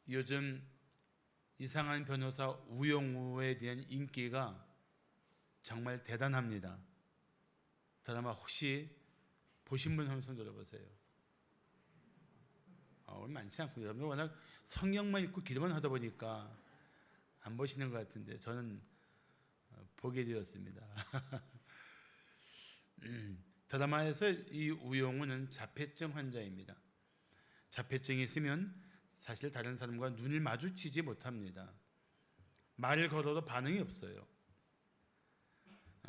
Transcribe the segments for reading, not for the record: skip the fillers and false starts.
요즘 이상한 변호사 우영우에 대한 인기가 정말 대단합니다. 드라마 혹시 보신 분 한번 손 들어보세요. 많지 않고 여러분 워낙 성경만 읽고 기도만 하다 보니까 안 보시는 것 같은데 저는 보게 되었습니다. 드라마에서 이 우영우는 자폐증 환자입니다. 자폐증이 있으면 사실 다른 사람과 눈을 마주치지 못합니다. 말을 걸어도 반응이 없어요.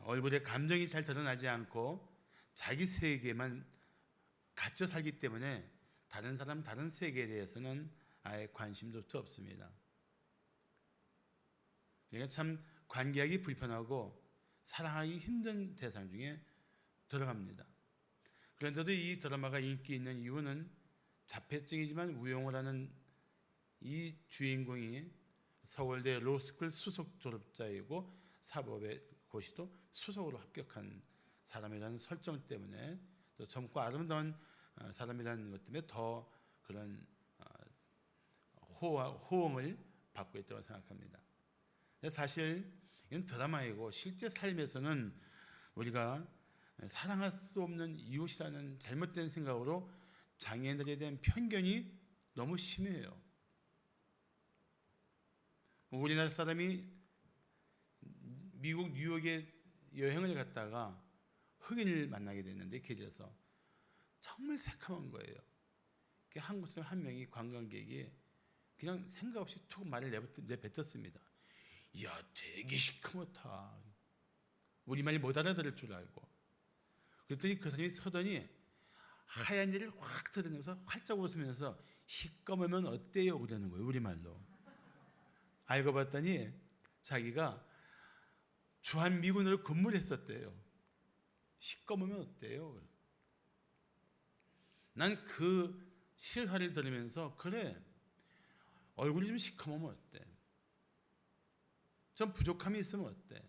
얼굴에 감정이 잘 드러나지 않고 자기 세계만 갇혀 살기 때문에 다른 사람, 다른 세계에 대해서는 아예 관심조차 없습니다. 그러니까 참 관계하기 불편하고 사랑하기 힘든 대상 중에 들어갑니다. 그런데도 이 드라마가 인기 있는 이유는 자폐증이지만 우영우라는 이 주인공이 서울대 로스쿨 수석 졸업자이고 사법의 고시도 수석으로 합격한 사람이라는 설정 때문에 또 젊고 아름다운 사람이라는 것 때문에 더 그런 호응을 받고 있다고 생각합니다. 사실 이건 드라마이고 실제 삶에서는 우리가 사랑할 수 없는 이웃이라는 잘못된 생각으로 장애인들에 대한 편견이 너무 심해요. 우리나라 사람이 미국 뉴욕에 여행을 갔다가 흑인을 만나게 됐는데 길에서 정말 새카만 거예요. 한국 사람 한 명이 관광객이 그냥 생각 없이 툭 말을 내뱉었습니다. 이야, 되게 시커멓다. 우리말 못 알아들을 줄 알고. 그랬더니 그 사람이 서더니 하얀 일을 확 드러내면서 활짝 웃으면서 시꺼매면 어때요? 그러는 거예요. 우리말로. 알고 봤더니 자기가 주한미군으로 근무를 했었대요. 시꺼매면 어때요? 난 그 실화를 들으면서 그래, 얼굴이 좀 시커매면 어때? 좀 부족함이 있으면 어때?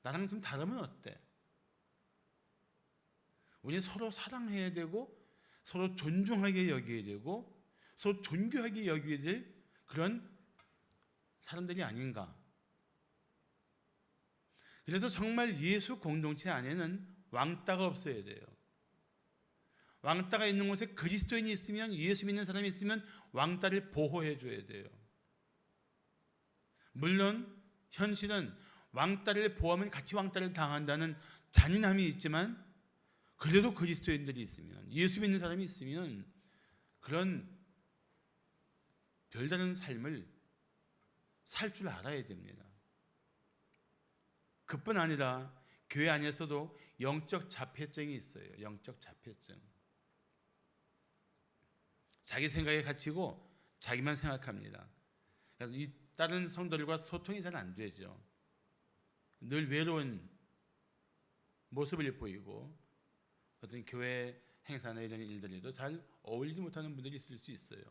나랑 좀 다르면 어때? 우리는 서로 사랑해야 되고 서로 존중하게 여겨야 되고 서로 존귀하게 여겨야 될 그런 사람들이 아닌가. 그래서 정말 예수 공동체 안에는 왕따가 없어야 돼요. 왕따가 있는 곳에 그리스도인이 있으면, 예수 믿는 사람이 있으면 왕따를 보호해 줘야 돼요. 물론 현실은 왕따를 보호하면 같이 왕따를 당한다는 잔인함이 있지만 그래도 그리스도인들이 있으면, 예수 믿는 사람이 있으면 그런 별다른 삶을 살 줄 알아야 됩니다. 그뿐 아니라 교회 안에서도 영적 자폐증이 있어요. 영적 자폐증. 자기 생각에 갇히고 자기만 생각합니다. 그래서 이 다른 성도들과 소통이 잘 안 되죠. 늘 외로운 모습을 보이고 어떤 교회 행사나 이런 일들에도 잘 어울리지 못하는 분들이 있을 수 있어요.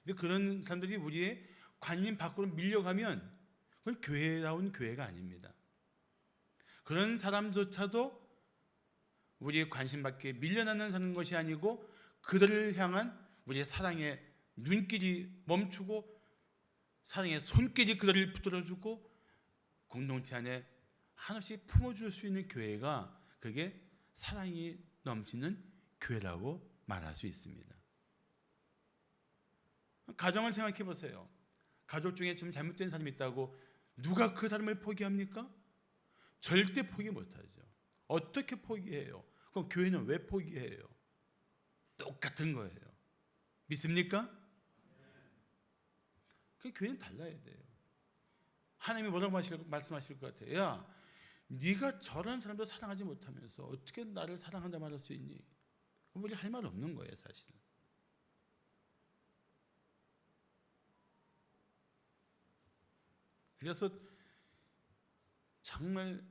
근데 그런 사람들이 우리의 관심 밖으로 밀려가면 그건 교회다운 교회가 아닙니다. 그런 사람조차도 우리의 관심 밖에 밀려나는 것이 아니고 그들을 향한 우리의 사랑의 눈길이 멈추고 사랑의 손길이 그들을 붙들어주고 공동체 안에 한없이 품어줄 수 있는 교회가, 그게 사랑이 넘치는 교회라고 말할 수 있습니다. 가정을 생각해 보세요. 가족 중에 좀 잘못된 사람이 있다고 누가 그 사람을 포기합니까? 절대 포기 못하죠. 어떻게 포기해요? 그럼 교회는 왜 포기해요? 똑같은 거예요. 믿습니까? 그 교회는 달라야 돼요. 하나님이 뭐라고 말씀하실 것 같아요? 야, 네가 저런 사람도 사랑하지 못하면서 어떻게 나를 사랑한다 말할 수 있니? 우리 할 말 없는 거예요, 사실은. 그래서 정말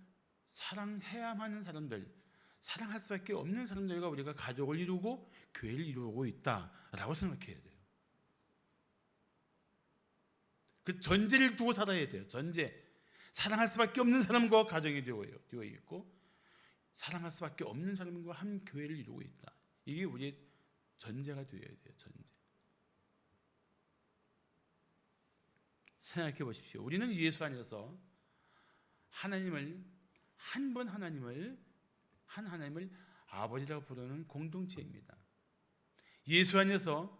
사랑해야만 하는 사람들, 사랑할 수밖에 없는 사람들과 우리가 가족을 이루고 교회를 이루고 있다라고 생각해야 돼요. 그 전제를 두고 살아야 돼요. 전제. 사랑할 수밖에 없는 사람과 가정이 되어 있고 사랑할 수밖에 없는 사람과 한 교회를 이루고 있다. 이게 우리의 전제가 되어야 돼요. 전제. 생각해 보십시오. 우리는 예수 안에서 하나님을 한 하나님을 아버지라고 부르는 공동체입니다. 예수 안에서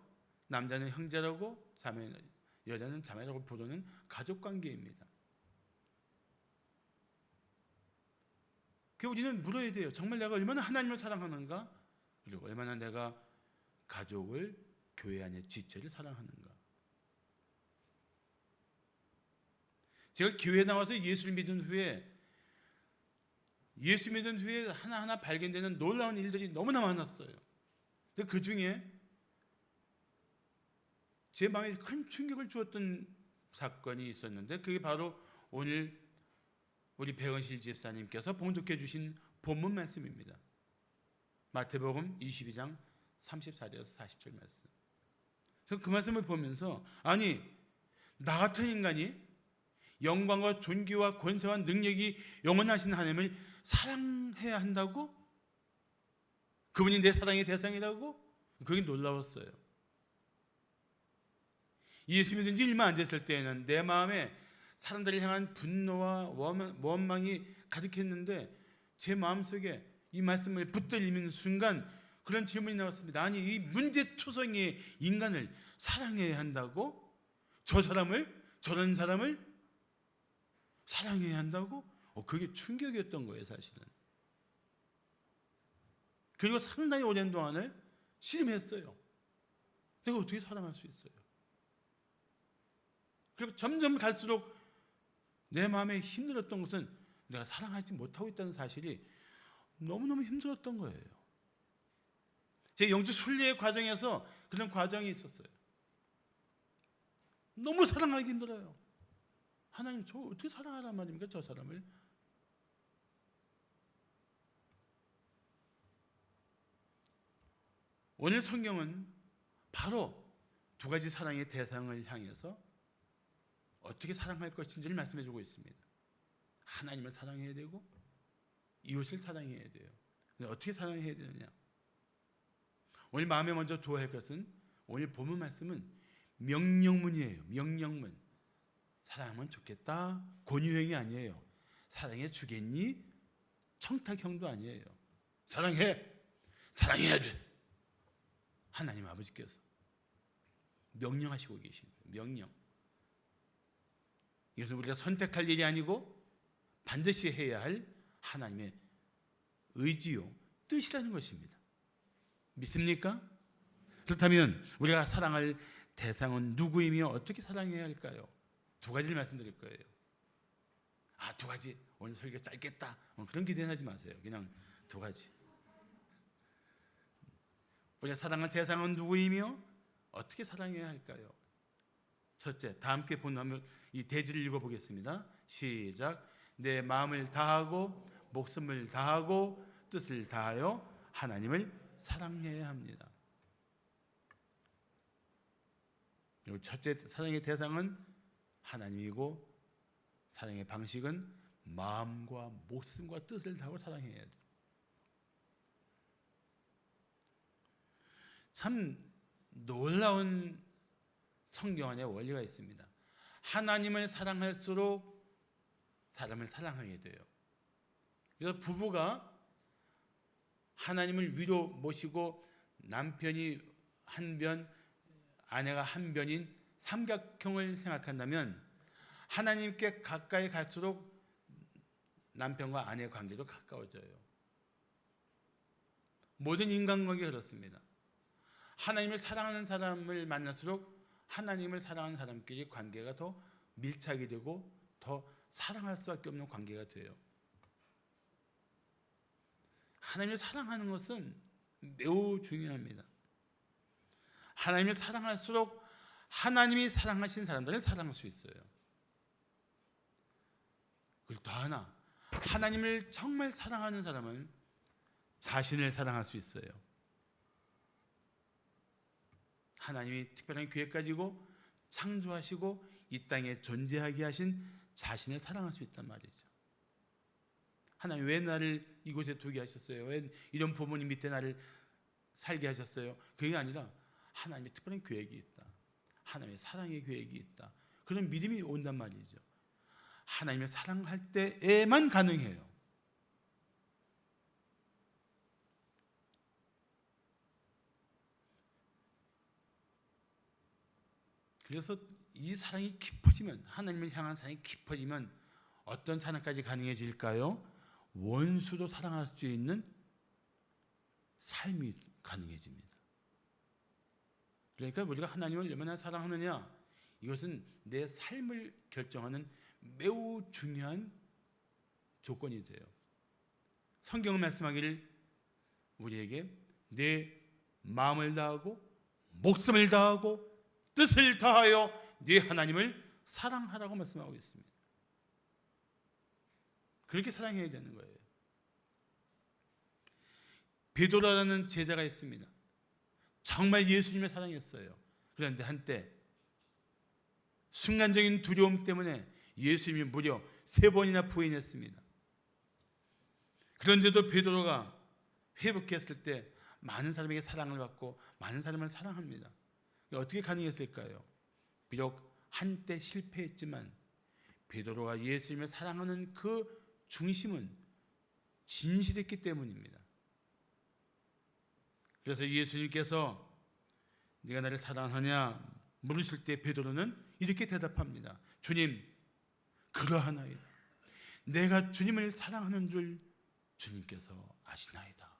남자는 형제라고 여자는 자매라고 부르는 가족 관계입니다. 그 우리는 물어야 돼요. 정말 내가 얼마나 하나님을 사랑하는가? 그리고 얼마나 내가 가족을, 교회 안의 지체를 사랑하는가? 제가 교회에 나와서 예수를 믿은 후에 하나하나 발견되는 놀라운 일들이 너무나 많았어요. 근데 그 중에 제 마음에 큰 충격을 주었던 사건이 있었는데, 그게 바로 오늘 우리 백은실 집사님께서 봉독해 주신 본문 말씀입니다. 마태복음 22장 34절에서 40절 말씀. 그래서 그 말씀을 보면서, 아니, 나 같은 인간이 영광과 존귀와 권세와 능력이 영원하신 하나님을 사랑해야 한다고? 그분이 내 사랑의 대상이라고? 그게 놀라웠어요. 예수 믿은 지 얼마 안 됐을 때에는 내 마음에 사람들을 향한 분노와 원망이 가득했는데, 제 마음속에 이 말씀을 붙들리는 순간 그런 질문이 나왔습니다. 아니, 이 문제투성이의 인간을 사랑해야 한다고? 저런 사람을 사랑해야 한다고? 그게 충격이었던 거예요, 사실은. 그리고 상당히 오랜 동안을 씨름했어요. 내가 어떻게 사랑할 수 있어요? 그리고 점점 갈수록 내 마음에 힘들었던 것은 내가 사랑하지 못하고 있다는 사실이 너무너무 힘들었던 거예요. 제 영적 순례의 과정에서 그런 과정이 있었어요. 너무 사랑하기 힘들어요. 하나님, 저 어떻게 사랑하란 말입니까? 저 사람을. 오늘 성경은 바로 두 가지 사랑의 대상을 향해서 어떻게 사랑할 것인지를 말씀해 주고 있습니다. 하나님을 사랑해야 되고 이웃을 사랑해야 돼요. 근데 어떻게 사랑해야 되느냐? 오늘 마음에 먼저 두어야 할 것은, 오늘 본문 말씀은 명령문이에요. 명령문. 사랑하면 좋겠다, 권유형이 아니에요. 사랑해 주겠니? 청탁형도 아니에요. 사랑해야 돼. 하나님 아버지께서 명령하시고 계신 거예요. 명령. 이것은 우리가 선택할 일이 아니고 반드시 해야 할 하나님의 의지요, 뜻이라는 것입니다. 믿습니까? 그렇다면 우리가 사랑할 대상은 누구이며 어떻게 사랑해야 할까요? 두 가지를 말씀드릴 거예요. 두 가지, 오늘 설교 짧겠다, 그런 기대하지 마세요. 그냥 두 가지. 우리가 사랑할 대상은 누구이며 어떻게 사랑해야 할까요? 첫째, 다 함께 본다면 이 대지를 읽어보겠습니다. 시작. 내 마음을 다하고 목숨을 다하고 뜻을 다하여 하나님을 사랑해야 합니다. 첫째, 사랑의 대상은 하나님이고, 사랑의 방식은 마음과 목숨과 뜻을 다하고 사랑해야 돼요. 참 놀라운 성경 안에 원리가 있습니다. 하나님을 사랑할수록 사람을 사랑하게 돼요. 그래서 부부가 하나님을 위로 모시고 남편이 한 변, 아내가 한 변인 삼각형을 생각한다면 하나님께 가까이 갈수록 남편과 아내의 관계도 가까워져요. 모든 인간관계가 그렇습니다. 하나님을 사랑하는 사람을 만날수록 하나님을 사랑하는 사람끼리 관계가 더 밀착이 되고 더 사랑할 수밖에 없는 관계가 돼요. 하나님을 사랑하는 것은 매우 중요합니다. 하나님을 사랑할수록 하나님이 사랑하신 사람들을 사랑할 수 있어요. 그리고 더 하나, 하나님을 정말 사랑하는 사람은 자신을 사랑할 수 있어요. 하나님이 특별한 계획 가지고 창조하시고 이 땅에 존재하게 하신 자신을 사랑할 수 있단 말이죠. 하나님, 왜 나를 이곳에 두게 하셨어요? 왜 이런 부모님 밑에 나를 살게 하셨어요? 그게 아니라 하나님의 특별한 계획이 있다. 하나님의 사랑의 계획이 있다. 그런 믿음이 온단 말이죠. 하나님을 사랑할 때에만 가능해요. 그래서 이 사랑이 깊어지면, 하나님을 향한 사랑이 깊어지면 어떤 사랑까지 가능해질까요? 원수도 사랑할 수 있는 삶이 가능해집니다. 그러니까 우리가 하나님을 얼마나 사랑하느냐, 이것은 내 삶을 결정하는 매우 중요한 조건이 돼요. 성경은 말씀하기를 우리에게 내 마음을 다하고 목숨을 다하고 뜻을 다하여 네 하나님을 사랑하라고 말씀하고 있습니다. 그렇게 사랑해야 되는 거예요. 베드로라는 제자가 있습니다. 정말 예수님을 사랑했어요. 그런데 한때 순간적인 두려움 때문에 예수님이 무려 3번이나 부인했습니다. 그런데도 베드로가 회복했을 때 많은 사람에게 사랑을 받고 많은 사람을 사랑합니다. 어떻게 가능했을까요? 비록 한때 실패했지만 베드로가 예수님을 사랑하는 그 중심은 진실했기 때문입니다. 그래서 예수님께서 네가 나를 사랑하냐 물으실 때 베드로는 이렇게 대답합니다. 주님, 그러하나이다. 내가 주님을 사랑하는 줄 주님께서 아시나이다.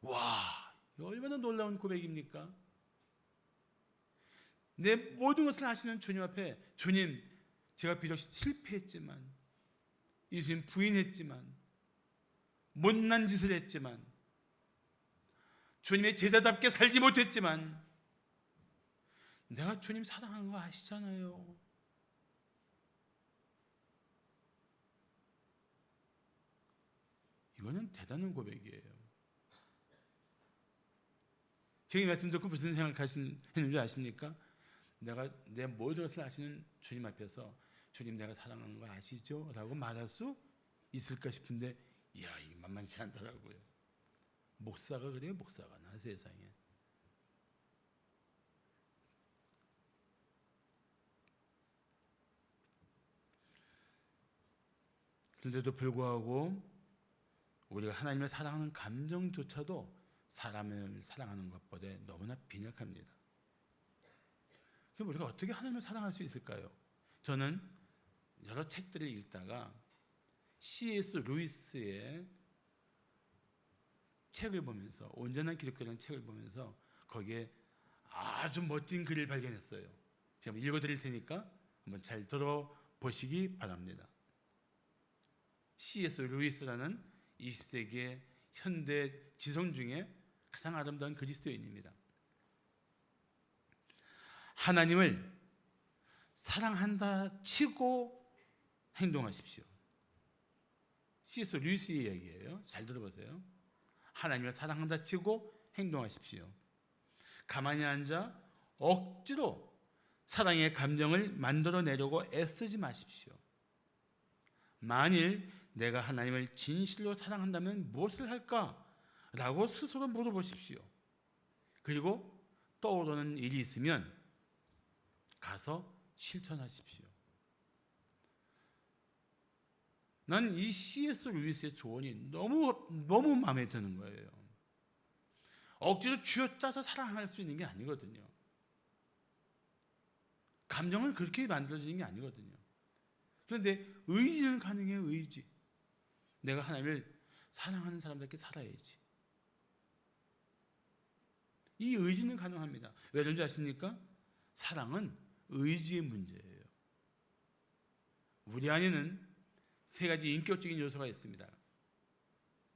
와, 얼마나 놀라운 고백입니까? 내 모든 것을 아시는 주님 앞에, 주님, 제가 비록 실패했지만, 예수님 부인했지만, 못난 짓을 했지만, 주님의 제자답게 살지 못했지만 내가 주님 사랑하는 거 아시잖아요. 이거는 대단한 고백이에요. 제가 이 말씀 듣고 무슨 생각했는지 아십니까? 내가 내 모든 것을 아시는 주님 앞에서 주님 내가 사랑하는 거 아시죠? 라고 말할 수 있을까 싶은데 이야, 이게 만만치 않더라고요. 목사가 그래요? 목사가 나 세상에. 그런데도 불구하고 우리가 하나님을 사랑하는 감정조차도 사람을 사랑하는 것보다 너무나 빈약합니다. 그럼 우리가 어떻게 하나님을 사랑할 수 있을까요? 저는 여러 책들을 읽다가 C.S. 루이스의 책을 보면서, 온전한 기독교라는 책을 보면서 거기에 아주 멋진 글을 발견했어요. 제가 읽어드릴 테니까 한번 잘 들어보시기 바랍니다. C.S. 루이스라는 20세기의 현대 지성 중에 가장 아름다운 그리스도인입니다. 하나님을 사랑한다 치고 행동하십시오. C.S. 루이스의 이야기예요. 잘 들어보세요. 하나님을 사랑한다 치고 행동하십시오. 가만히 앉아 억지로 사랑의 감정을 만들어내려고 애쓰지 마십시오. 만일 내가 하나님을 진실로 사랑한다면 무엇을 할까? 라고 스스로 물어보십시오. 그리고 떠오르는 일이 있으면 가서 실천하십시오. 난 이 C.S. 루이스의 조언이 너무 마음에 드는 거예요. 억지로 쥐어짜서 사랑할 수 있는 게 아니거든요. 감정은 그렇게 만들어지는 게 아니거든요. 그런데 의지는 가능해요. 의지. 내가 하나님을 사랑하는 사람답게 살아야지. 이 의지는 가능합니다. 왜 그런지 아십니까? 사랑은 의지의 문제예요. 우리 안에는 3가지 인격적인 요소가 있습니다.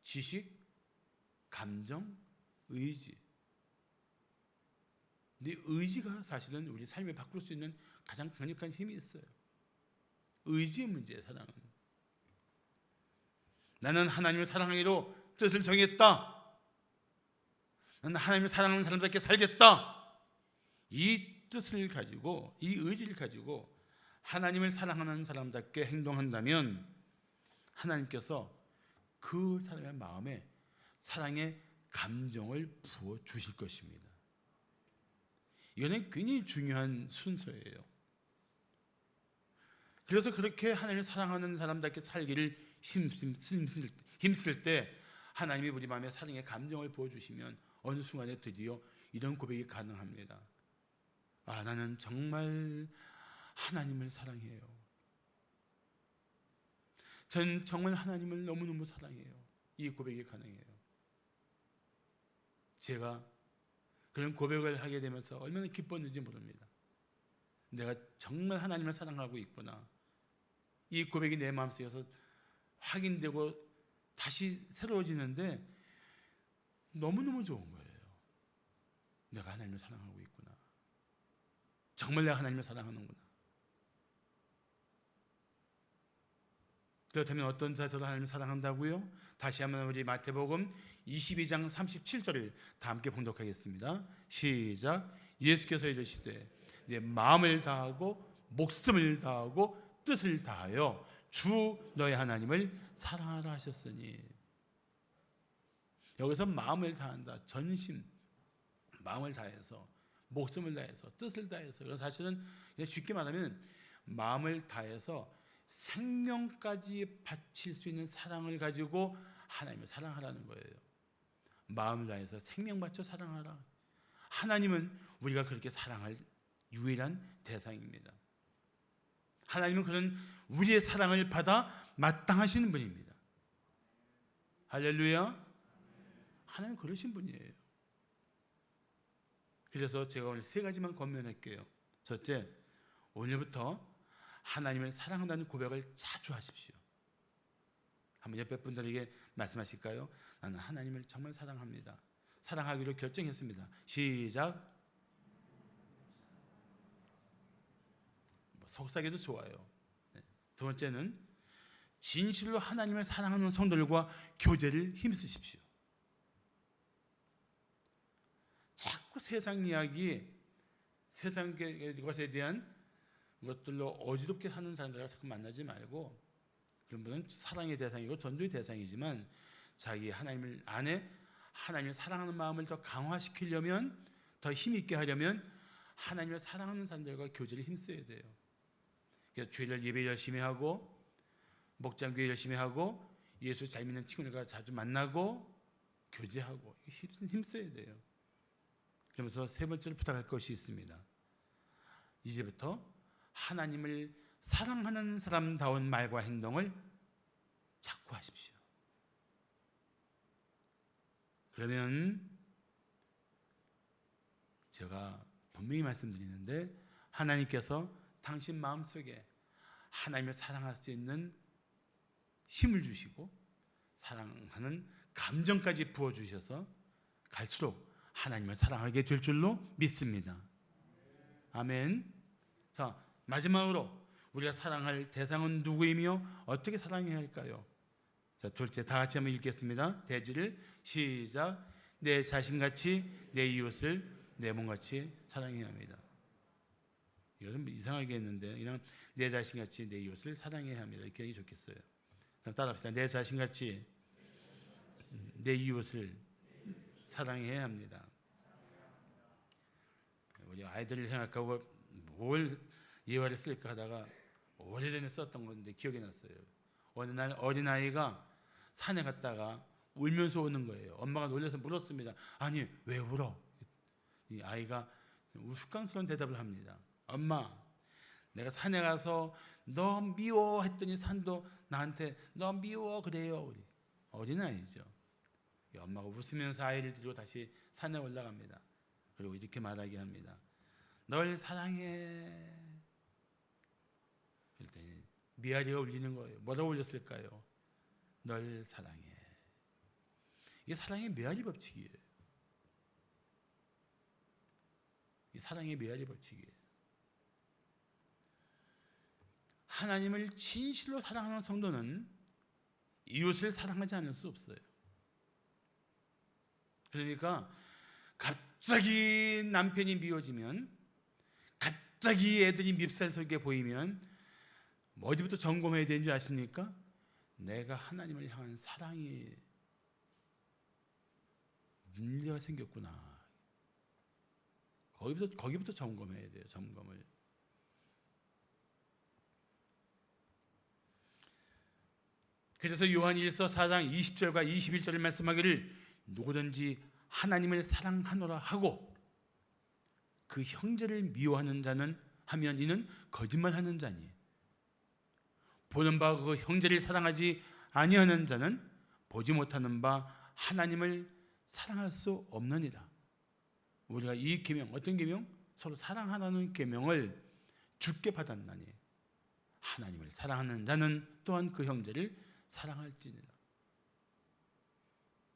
지식, 감정, 의지. 근데 의지가 사실은 우리 삶을 바꿀 수 있는 가장 강력한 힘이 있어요. 의지의 문제예요, 사랑은. 나는 하나님을 사랑하기로 뜻을 정했다. 나는 하나님을 사랑하는 사람답게 살겠다. 이 뜻을 가지고, 이 의지를 가지고 하나님을 사랑하는 사람답게 행동한다면 하나님께서 그 사람의 마음에 사랑의 감정을 부어 주실 것입니다. 이거는 굉장히 중요한 순서예요. 그래서 그렇게 하나님을 사랑하는 사람답게 살기를 힘쓸 때 하나님이 우리 마음에 사랑의 감정을 부어주시면 어느 순간에 드디어 이런 고백이 가능합니다. 아, 나는 정말 하나님을 사랑해요. 전 정말 하나님을 너무너무 사랑해요. 이 고백이 가능해요. 제가 그런 고백을 하게 되면서 얼마나 기뻤는지 모릅니다. 내가 정말 하나님을 사랑하고 있구나. 이 고백이 내 마음속에서 확인되고 다시 새로워지는데 너무너무 좋은 거예요. 내가 하나님을 사랑하고 있구나. 정말 내가 하나님을 사랑하는구나. 그렇다면 어떤 자세로 하나님을 사랑한다고요? 다시 한번 우리 마태복음 22장 37절을 다 함께 봉독하겠습니다. 시작. 예수께서 이르시되 내 마음을 다하고 목숨을 다하고 뜻을 다하여 주 너의 하나님을 사랑하라 하셨으니. 여기서 마음을 다한다. 전심, 마음을 다해서, 목숨을 다해서, 뜻을 다해서. 그래서 사실은 쉽게 말하면 마음을 다해서 생명까지 바칠 수 있는 사랑을 가지고 하나님을 사랑하라는 거예요. 마음을 다해서 생명 바쳐 사랑하라. 하나님은 우리가 그렇게 사랑할 유일한 대상입니다. 하나님은 그런 우리의 사랑을 받아 마땅하시는 분입니다. 할렐루야. 하나님 그러신 분이에요. 그래서 제가 오늘 세 가지만 권면할게요. 첫째, 오늘부터 하나님을 사랑한다는 고백을 자주 하십시오. 한번 옆에 분들에게 말씀하실까요? 나는 하나님을 정말 사랑합니다. 사랑하기로 결정했습니다. 시작. 속삭여도 좋아요. 두 번째는 진실로 하나님을 사랑하는 성도들과 교제를 힘쓰십시오. 자꾸 세상 이야기, 세상 것에 대한 것들로 어지럽게 사는 사람들과 자꾸 만나지 말고, 그런 분은 사랑의 대상이고 전도의 대상이지만 자기 하나님을 안에 하나님을 사랑하는 마음을 더 강화시키려면, 더 힘있게 하려면 하나님을 사랑하는 사람들과 교제를 힘써야 돼요. 그래서 주일날 예배 열심히 하고, 목장교회 열심히 하고, 예수 잘 믿는 친구들과 자주 만나고 교제하고 힘써야 돼요. 그러면서 세 번째로 부탁할 것이 있습니다. 이제부터 하나님을 사랑하는 사람다운 말과 행동을 자꾸 하십시오. 그러면 제가 분명히 말씀드리는데 하나님께서 당신 마음속에 하나님을 사랑할 수 있는 힘을 주시고 사랑하는 감정까지 부어주셔서 갈수록 하나님을 사랑하게 될 줄로 믿습니다. 아멘. 자, 마지막으로 우리가 사랑할 대상은 누구이며 어떻게 사랑해야 할까요? 자, 둘째, 다 같이 한번 읽겠습니다. 대지를 시작. 내 자신같이 내 이웃을 내 몸같이 사랑해야 합니다. 이것은 이상하게 했는데 그냥 내 자신같이 내 이웃을 사랑해야 합니다. 이렇게 하기 좋겠어요. 그럼 따라합시다. 내 자신같이 내 이웃을 사랑해야 합니다. 우리 아이들을 생각하고 뭘 예화를 쓸까 하다가 오래전에 썼던 건데 기억이 났어요. 어느 날 어린아이가 산에 갔다가 울면서 오는 거예요. 엄마가 놀라서 물었습니다. 아니 왜 울어? 이 아이가 우스꽝스러운 대답을 합니다. 엄마, 내가 산에 가서 너 미워 했더니 산도 나한테 너 미워 그래요. 어린아이죠. 엄마가 웃으면서 아이를 데리고 다시 산에 올라갑니다. 그리고 이렇게 말하게 합니다. 널 사랑해. 그랬더니 미아리가 울리는 거예요. 뭐라고 울렸을까요? 널 사랑해. 이게 사랑의 메아리 법칙이에요. 이게 사랑의 메아리 법칙이에요. 하나님을 진실로 사랑하는 성도는 이웃을 사랑하지 않을 수 없어요. 그러니까 갑자기 남편이 미워지면, 갑자기 애들이 밉살 속에 보이면 어디부터 점검해야 되는지 아십니까? 내가 하나님을 향한 사랑이 문제가 생겼구나. 거기부터 점검해야 돼요. 점검을. 그래서 요한일서 4장 20절과 21절을 말씀하기를 누구든지 하나님을 사랑하노라 하고 그 형제를 미워하는 자는 하면 이는 거짓말하는 자니 보는 바 그 형제를 사랑하지 아니하는 자는 보지 못하는 바 하나님을 사랑할 수 없느니라. 우리가 이 계명, 어떤 계명? 서로 사랑하라는 계명을 주께 받았나니 하나님을 사랑하는 자는 또한 그 형제를 사랑할지니라.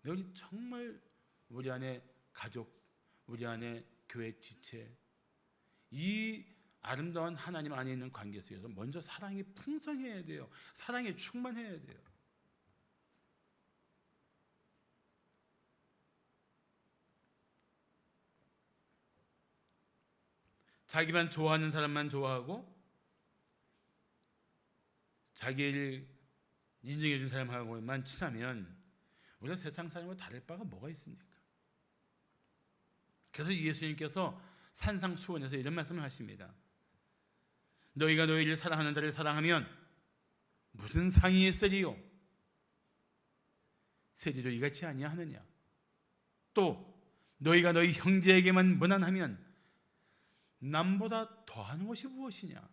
우리 정말 우리 안에 가족, 우리 안에 교회 지체, 이 아름다운 하나님 안에 있는 관계 속에서 먼저 사랑이 풍성해야 돼요. 사랑에 충만해야 돼요. 자기만 좋아하는 사람만 좋아하고 자기를 인정해 준 사람하고만 친하면 우리가 세상 사람과 다를 바가 뭐가 있습니까? 그래서 예수님께서 산상수훈에서 이런 말씀을 하십니다. 너희가 너희를 사랑하는 자를 사랑하면 무슨 상이 있으리요? 세리도 이같이 아니하느냐? 또 너희가 너희 형제에게만 무난하면 남보다 더하는 것이 무엇이냐?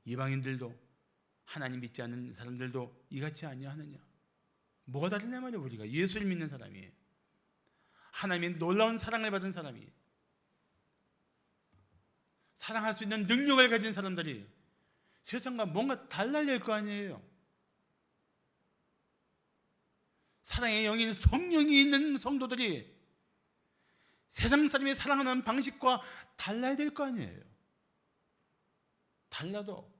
이방인들도 하나님 믿지 않는 사람들도 이같이 아니하느냐? 뭐가 다르냐 말이야. 우리가 예수를 믿는 사람이, 하나님의 놀라운 사랑을 받은 사람이, 사랑할 수 있는 능력을 가진 사람들이 세상과 뭔가 달라야 될 거 아니에요. 사랑의 영인 성령이 있는 성도들이 세상 사람이 사랑하는 방식과 달라야 될 거 아니에요. 달라도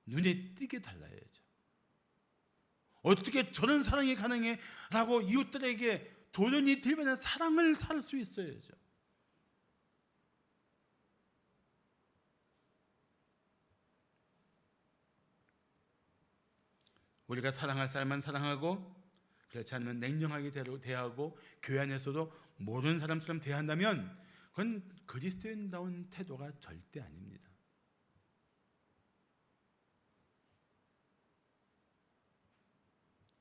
눈에 띄게 달라야죠. 어떻게 저런 사랑이 가능해? 라고 이웃들에게 도전이 들면 사랑을 살 수 있어야죠. 우리가 사랑할 사람만 사랑하고 그렇지 않으면 냉정하게 대하고 교회 안에서도 모르는 사람처럼 대한다면 그건 그리스도인다운 태도가 절대 아닙니다.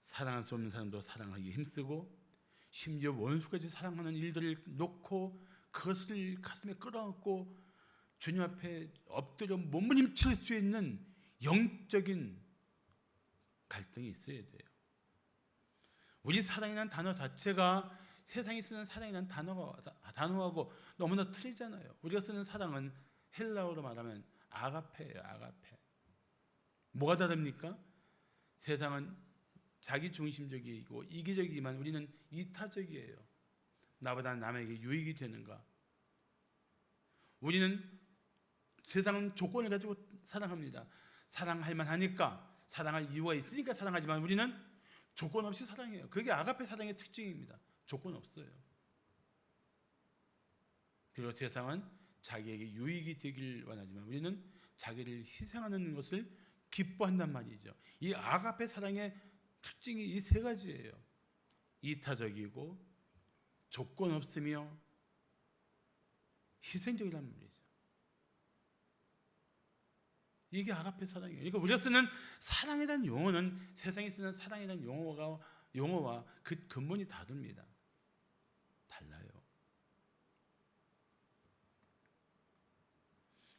사랑할 수 없는 사람도 사랑하기 힘쓰고 심지어 원수까지 사랑하는 일들을 놓고 그것을 가슴에 끌어안고 주님 앞에 엎드려 몸부림칠 수 있는 영적인 갈등이 있어야 돼요. 우리 사랑이라는 단어 자체가 세상이 쓰는 사랑이라는 단어하고 너무나 틀리잖아요. 우리가 쓰는 사랑은 헬라어로 말하면 아가페예요. 아가페. 뭐가 다릅니까? 세상은 자기 중심적이고 이기적이지만 우리는 이타적이에요. 나보다 남에게 유익이 되는가? 우리는 세상은 조건을 가지고 사랑합니다. 사랑할 만하니까, 사랑할 이유가 있으니까 사랑하지만 우리는 조건 없이 사랑해요. 그게 아가페 사랑의 특징입니다. 조건 없어요. 그리고 세상은 자기에게 유익이 되길 원하지만 우리는 자기를 희생하는 것을 기뻐한단 말이죠. 이 아가페 사랑의 특징이 이 세 가지예요. 이타적이고 조건 없으며 희생적이란 말이죠. 이게 아가페 사랑이에요. 그러니까 우리가 쓰는 사랑에 대한 용어는 세상에 쓰는 사랑에 대한 용어와 그 근본이 다릅니다. 달라요.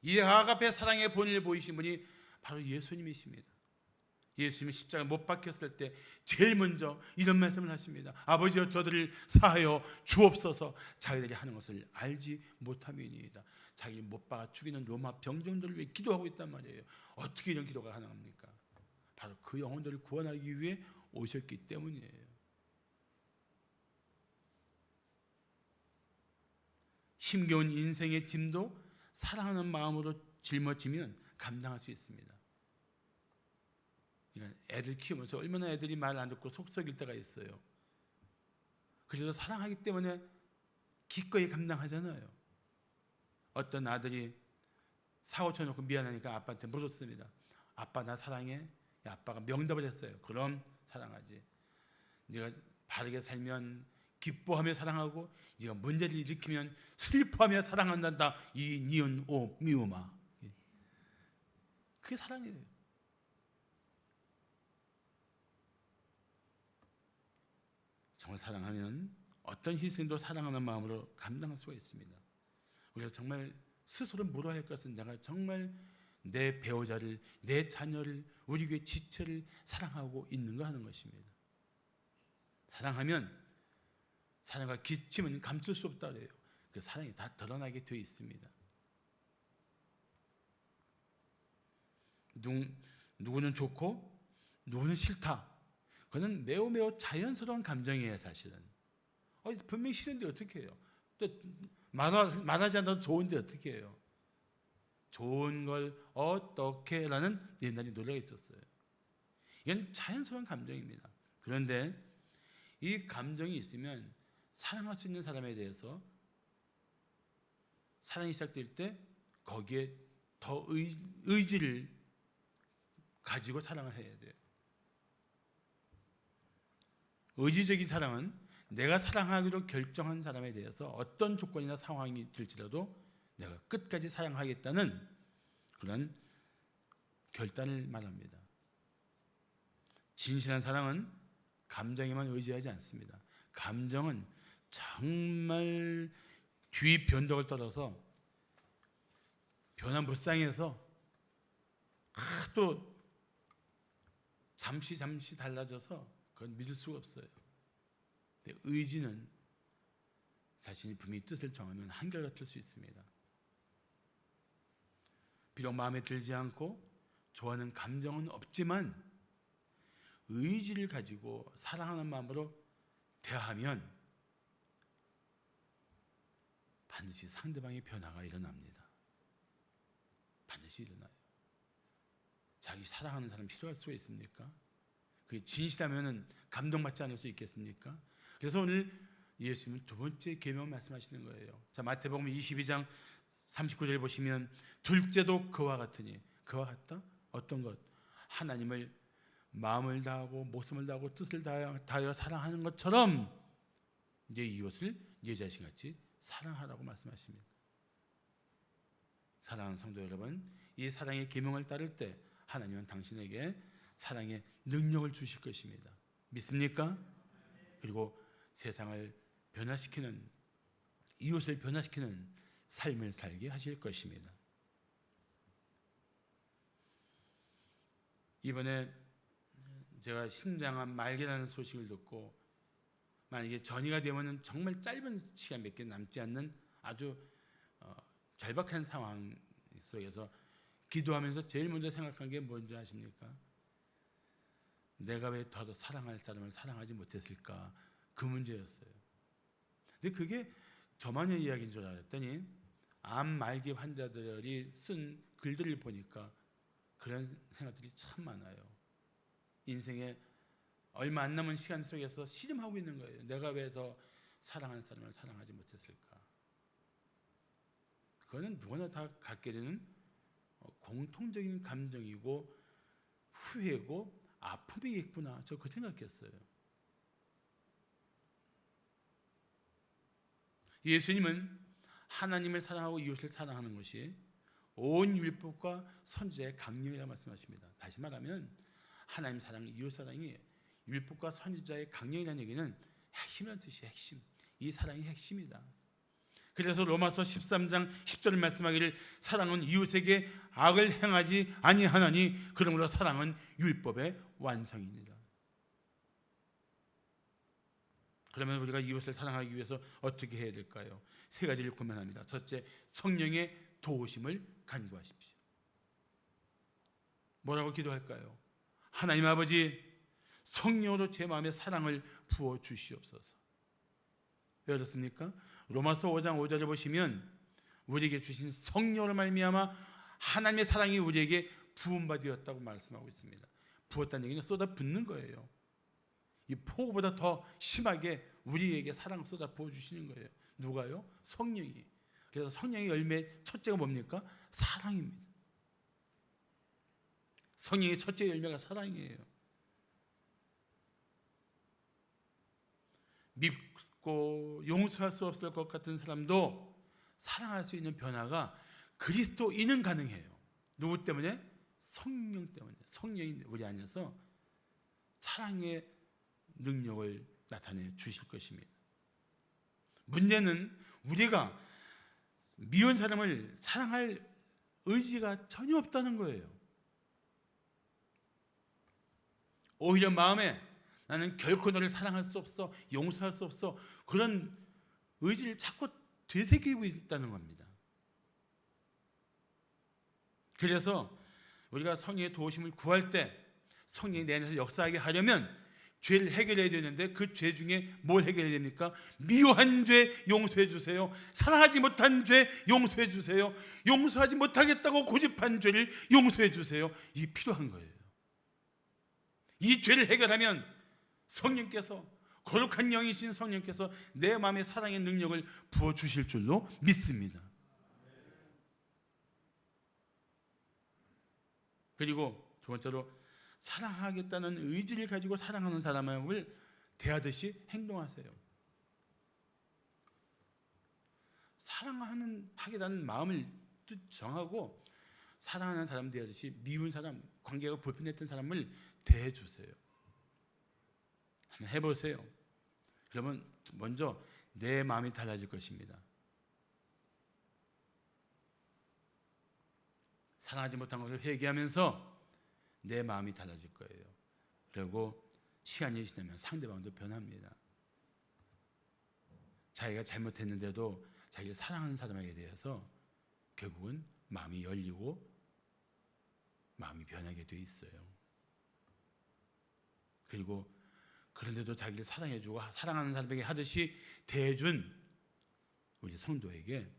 이 아가페 사랑의 본을 보이신 분이 바로 예수님이십니다. 예수님이 십자가에 못 박혔을 때 제일 먼저 이런 말씀을 하십니다. 아버지여 저들을 사하여 주옵소서. 자기들이 하는 것을 알지 못함이니이다. 자기를 못 박아 죽이는 로마 병정들을 위해 기도하고 있단 말이에요. 어떻게 이런 기도가 가능합니까? 바로 그 영혼들을 구원하기 위해 오셨기 때문이에요. 힘겨운 인생의 짐도 사랑하는 마음으로 짊어지면 감당할 수 있습니다. 애들 키우면서 얼마나 애들이 말 안 듣고 속 썩일 때가 있어요. 그래도 사랑하기 때문에 기꺼이 감당하잖아요. 어떤 아들이 사고 쳐놓고 미안하니까 아빠한테 물었습니다. 아빠 나 사랑해? 아빠가 명답을 했어요. 그럼 사랑하지. 네가 바르게 살면 기뻐하며 사랑하고 네가 문제를 일으키면 슬퍼하며 사랑한단다. 이 니은 오 미우마. 그게 사랑이에요. 정말 사랑하면 어떤 희생도 사랑하는 마음으로 감당할 수가 있습니다. 우리가 정말 스스로 물어야 할 것은 내가 정말 내 배우자를, 내 자녀를, 우리 교회 지체를 사랑하고 있는가 하는 것입니다. 사랑하면 사랑과 기침은 감출 수 없다 그래요. 그 사랑이 다 드러나게 되어 있습니다. 누구는 좋고 누구는 싫다. 그건 매우 자연스러운 감정이에요, 사실은. 분명히 싫은데 어떻게 해요? 또 말하지 않아도 좋은데 어떻게 해요? 좋은 걸 어떻게 라는 옛날에 노래가 있었어요. 이건 자연스러운 감정입니다. 그런데 이 감정이 있으면 사랑할 수 있는 사람에 대해서 사랑이 시작될 때 거기에 더 의지를 가지고 사랑을 해야 돼요. 의지적인 사랑은 내가 사랑하기로 결정한 사람에 대해서 어떤 조건이나 상황이 들지라도 내가 끝까지 사랑하겠다는 그런 결단을 말합니다. 진실한 사랑은 감정에만 의지하지 않습니다. 감정은 정말 뒤 변덕을 떨어서 변화무쌍해서 또 잠시 달라져서 그건 믿을 수가 없어요. 근데 의지는 자신이 분명히 뜻을 정하면 한결같을 수 있습니다. 비록 마음에 들지 않고 좋아하는 감정은 없지만 의지를 가지고 사랑하는 마음으로 대하면 반드시 상대방의 변화가 일어납니다. 반드시 일어나요. 자기 사랑하는 사람 싫어할 수가 있습니까? 그게 진실하면 감동받지 않을 수 있겠습니까? 그래서 오늘 예수님은 두 번째 계명 말씀하시는 거예요. 자, 마태복음 22장 39절 보시면 둘째도 그와 같으니, 그와 같다? 어떤 것? 하나님을 마음을 다하고 목숨을 다하고 뜻을 다하여 사랑하는 것처럼 내 이웃을 내 자신같이 사랑하라고 말씀하십니다. 사랑하는 성도 여러분, 이 사랑의 계명을 따를 때 하나님은 당신에게 사랑의 능력을 주실 것입니다. 믿습니까? 그리고 세상을 변화시키는, 이웃을 변화시키는 삶을 살게 하실 것입니다. 이번에 제가 심장암 말기라는 소식을 듣고 만약에 전이가 되면 정말 짧은 시간 몇 개 남지 않는 아주 절박한 상황 속에서 기도하면서 제일 먼저 생각한 게 뭔지 아십니까? 내가 왜 더 사랑할 사람을 사랑하지 못했을까? 그 문제였어요. 근데 그게 저만의 이야기인 줄 알았더니 암 말기 환자들이 쓴 글들을 보니까 그런 생각들이 참 많아요. 인생에 얼마 안 남은 시간 속에서 씨름하고 있는 거예요. 내가 왜 더 사랑하는 사람을 사랑하지 못했을까? 그거는 누구나 다 갖게 되는 공통적인 감정이고 후회고 아픔이겠구나. 저 그 생각했어요. 예수님은 하나님을 사랑하고 이웃을 사랑하는 것이 온 율법과 선지자의 강령이라고 말씀하십니다. 다시 말하면 하나님 사랑, 이웃 사랑이 율법과 선지자의 강령이라는 얘기는 핵심이라는 뜻이에요. 핵심. 이 사랑이 핵심이다. 그래서 로마서 13장 10절을 말씀하기를 사랑은 이웃에게 악을 행하지 아니하나니 그러므로 사랑은 율법의 완성입니다. 그러면 우리가 이웃을 사랑하기 위해서 어떻게 해야 될까요? 세 가지를 고민합니다. 첫째, 성령의 도우심을 간구하십시오. 뭐라고 기도할까요? 하나님 아버지, 성령으로 제 마음에 사랑을 부어 주시옵소서. 왜 그렇습니까? 로마서 5장 5절을 보시면 우리에게 주신 성령으로 말미암아 하나님의 사랑이 우리에게 부음받았다고 말씀하고 있습니다. 부었다는 얘기는 쏟아 붓는 거예요. 이 폭우보다 더 심하게 우리에게 사랑을 쏟아 부어주시는 거예요. 누가요? 성령이. 그래서 성령의 열매 첫째가 뭡니까? 사랑입니다. 성령의 첫째 열매가 사랑이에요. 믿고 용서할 수 없을 것 같은 사람도 사랑할 수 있는 변화가 그리스도인은 가능해요. 누구 때문에? 성령 때문에. 성령이 우리 안에서 사랑의 능력을 나타내 주실 것입니다. 문제는 우리가 미운 사람을 사랑할 의지가 전혀 없다는 거예요. 오히려 마음에 나는 결코 너를 사랑할 수 없어, 용서할 수 없어, 그런 의지를 자꾸 되새기고 있다는 겁니다. 그래서 우리가 성령의 도우심을 구할 때 성령이 내 안에서 역사하게 하려면 죄를 해결해야 되는데 그 죄 중에 뭘 해결해야 됩니까? 미워한 죄 용서해 주세요. 사랑하지 못한 죄 용서해 주세요. 용서하지 못하겠다고 고집한 죄를 용서해 주세요. 이게 필요한 거예요. 이 죄를 해결하면 성령께서, 거룩한 영이신 성령께서 내 마음에 사랑의 능력을 부어주실 줄로 믿습니다. 그리고 두 번째로, 사랑하겠다는 의지를 가지고 사랑하는 사람을 대하듯이 행동하세요. 하겠다는 마음을 정하고 사랑하는 사람 대하듯이 미운 사람, 관계가 불편했던 사람을 대해주세요. 한번 해보세요. 그러면 먼저 내 마음이 달라질 것입니다. 사랑하지 못한 것을 회개하면서 내 마음이 달라질 거예요. 그리고 시간이 지나면 상대방도 변합니다. 자기가 잘못했는데도 자기를 사랑하는 사람에게 대해서 결국은 마음이 열리고 마음이 변하게 돼 있어요. 그리고 그런데도 자기를 사랑해주고 사랑하는 사람에게 하듯이 대해준 우리 성도에게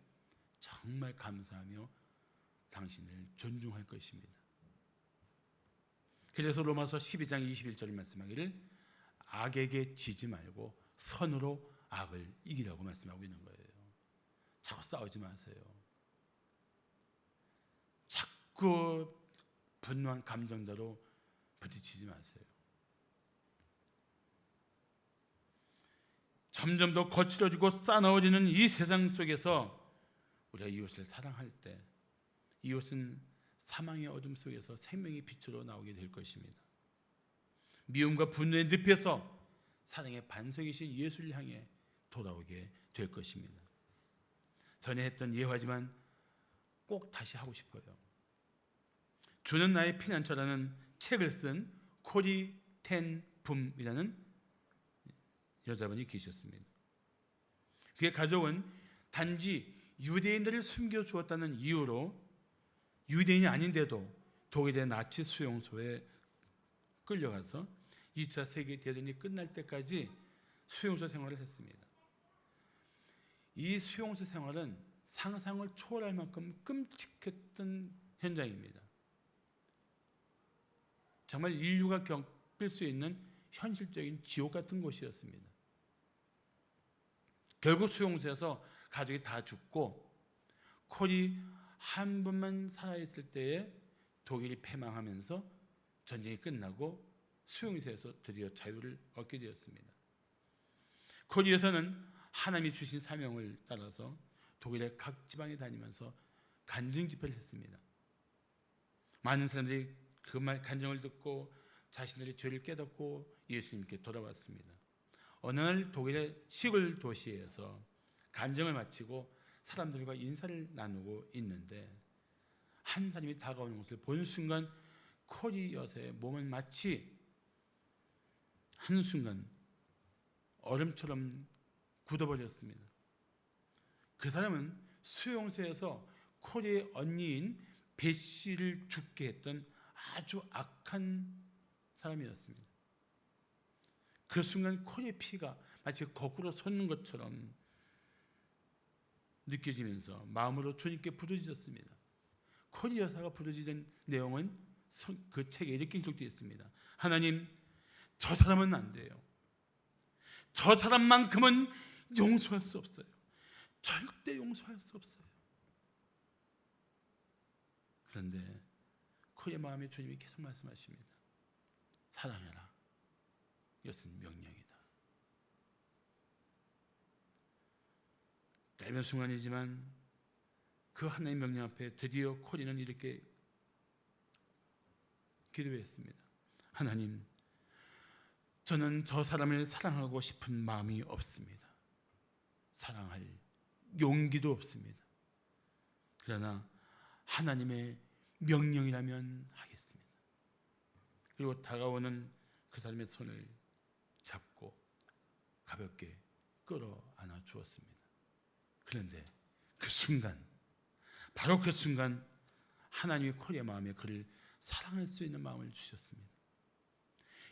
정말 감사하며 당신을 존중할 것입니다. 그래서 로마서 12장 21절 말씀하기를 악에게 지지 말고 선으로 악을 이기라고 말씀하고 있는 거예요. 자꾸 싸우지 마세요. 자꾸 분노한 감정대로 부딪히지 마세요. 점점 더 거칠어지고 싸나워지는 이 세상 속에서 우리가 이웃을 사랑할 때 이웃은 사망의 어둠 속에서 생명의 빛으로 나오게 될 것입니다. 미움과 분노의 늪에서 사랑의 반석이신 예수를 향해 돌아오게 될 것입니다. 전에 했던 예화지만 꼭 다시 하고 싶어요. 주는 나의 피난처라는 책을 쓴 코리 텐 붐이라는 여자분이 계셨습니다. 그의 가족은 단지 유대인들을 숨겨주었다는 이유로 유대인이 아닌데도 독일의 나치 수용소에 끌려가서 2차 세계대전이 끝날 때까지 수용소 생활을 했습니다. 이 수용소 생활은 상상을 초월할 만큼 끔찍했던 현장입니다. 정말 인류가 겪을 수 있는 현실적인 지옥 같은 곳이었습니다. 결국 수용소에서 가족이 다 죽고 콜이 한 번만 살아있을 때에 독일이 패망하면서 전쟁이 끝나고 수용소에서 드디어 자유를 얻게 되었습니다. 콜 여사는 하나님이 주신 사명을 따라서 독일의 각 지방에 다니면서 간증 집회를 했습니다. 많은 사람들이 그 말 간증을 듣고 자신들의 죄를 깨닫고 예수님께 돌아왔습니다. 어느 날 독일의 시골 도시에서 간증을 마치고 사람들과 인사를 나누고 있는데 한 사람이 다가오는 것을 본 순간 콜이 여사의 몸은 마치 한순간 얼음처럼 굳어버렸습니다. 그 사람은 수용소에서 콜의 언니인 베시를 죽게 했던 아주 악한 사람이었습니다. 그 순간 콜의 피가 마치 거꾸로 솟는 것처럼 느껴지면서 마음으로 주님께 부르짖었습니다. 콜이 여사가 부르짖은 내용은 그 책에 이렇게 기록되어 있습니다. 하나님, 저 사람은 안 돼요. 저 사람만큼은 용서할 수 없어요. 절대 용서할 수 없어요. 그런데 콜의 마음에 주님이 계속 말씀하십니다. 사랑해라. 이것은 명령이다. 짧은 순간이지만 그 하나님의 명령 앞에 드디어 콜이는 이렇게 기도했습니다. 하나님, 저는 저 사람을 사랑하고 싶은 마음이 없습니다. 사랑할 용기도 없습니다. 그러나 하나님의 명령이라면 하겠습니다. 그리고 다가오는 그 사람의 손을 잡고 가볍게 끌어안아 주었습니다. 그런데 그 순간, 바로 그 순간 하나님이 코리아 마음에 그를 사랑할 수 있는 마음을 주셨습니다.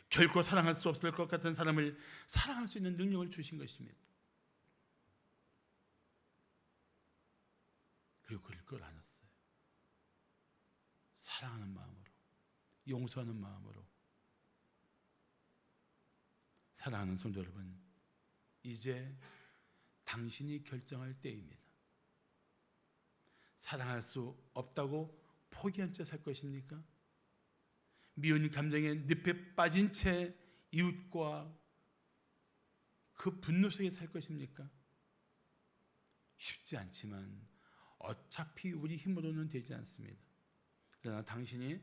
결코 사랑할 수 없을 것 같은 사람을 사랑할 수 있는 능력을 주신 것입니다. 그리고 그를 끌어안았어요. 사랑하는 마음으로, 용서하는 마음으로. 사랑하는 성도 여러분, 이제 당신이 결정할 때입니다. 사랑할 수 없다고 포기한 채 살 것입니까? 미운 감정에 늪에 빠진 채 이웃과 그 분노 속에 살 것입니까? 쉽지 않지만 어차피 우리 힘으로는 되지 않습니다. 그러나 당신이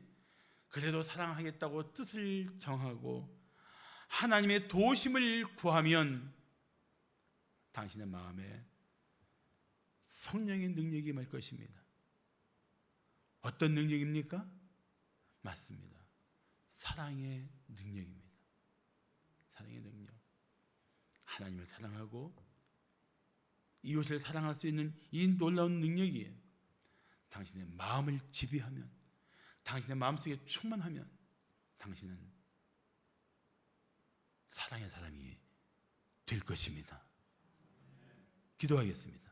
그래도 사랑하겠다고 뜻을 정하고 하나님의 도우심을 구하면 당신의 마음에 성령의 능력이 임할 것입니다. 어떤 능력입니까? 맞습니다. 사랑의 능력입니다. 사랑의 능력. 하나님을 사랑하고 이웃을 사랑할 수 있는 이 놀라운 능력이 당신의 마음을 지배하면, 당신의 마음속에 충만하면 당신은 사랑의 사람이 될 것입니다. 기도하겠습니다.